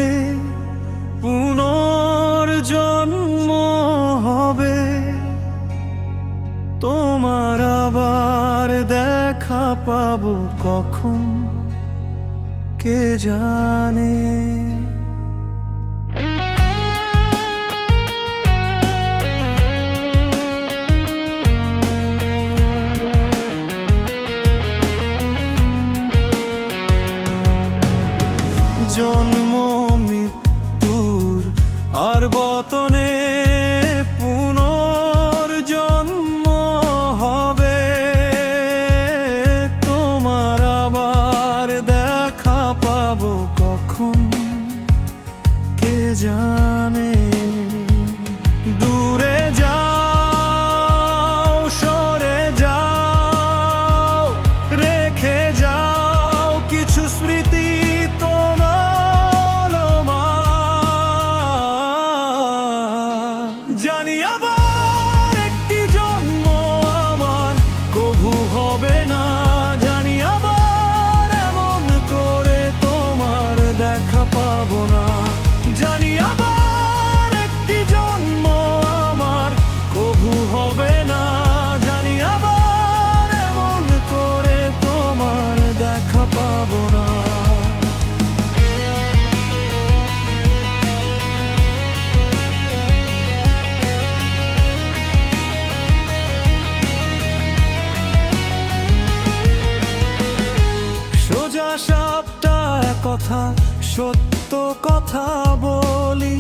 হবে, পুনর্জন্ম হবে, তোমার আবার দেখা পাবো কখন কে জানে। জন্ম মৃত্যুর আর বতনে পুনর্জন্ম হবে, তোমার আবার দেখা পাবো কখন কে জানে। দূরে যাও, সরে যাও, রেখে যাও কিছু স্মৃতি তোমার আমার। জানি আবার একটি জন্ম আমার কভু হবে না, জানি আবার এমন করে তোমার দেখা পাবো না, জানি আবার একটি জন্ম আমার কভু হবে না, জানি আবার এমন করে তোমার দেখা পাবো না। সোজা সাপটা কথা, সত্য কথা বলি,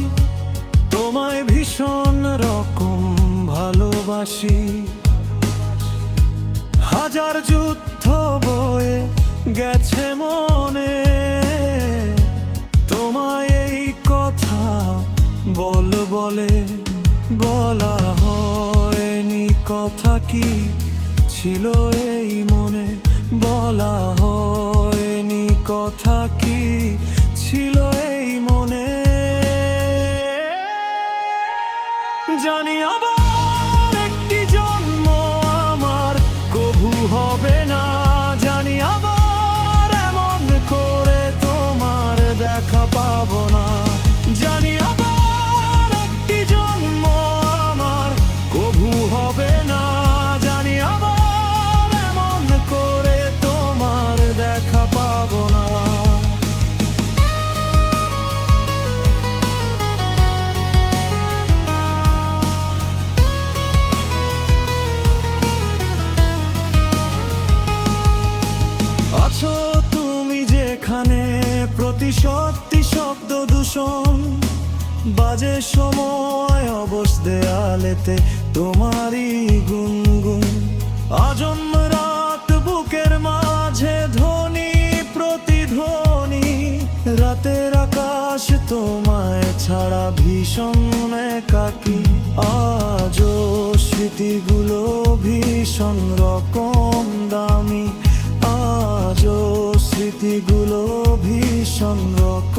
তোমায় ভীষণ রকম ভালোবাসি। হাজার যুদ্ধ বয়ে গেছে মনে, তোমায় এই কথা বলে বলা হয়নি, কথা কি ছিল এই মনে, বলা হয়নি, কথা কি ছিল এই মনে। জানি আবার একটি জন্ম আমার কভু হবে না, জানি আবার এমন করে তোমার দেখা পাবো না, জানি আবার একটি জন্ম আমার কভু হবে না, জানি আবার এমন করে তোমার দেখা পাবো না। আছো তুমি যেখানে, প্রতি সত্যি শব্দ দূষণ বাজে সময় অবশ দেয়ালেতে তোমারই গুনগুন। আজন্ম রাত বুকের মাঝে ধ্বনি প্রতিধ্বনি, রাতের আকাশ তোমায় ছাড়া ভীষণ একাকী। আজও স্মৃতিগুলো ভীষণ রকম দামি, আজও স্মৃতিগুলো ভীষণ রকম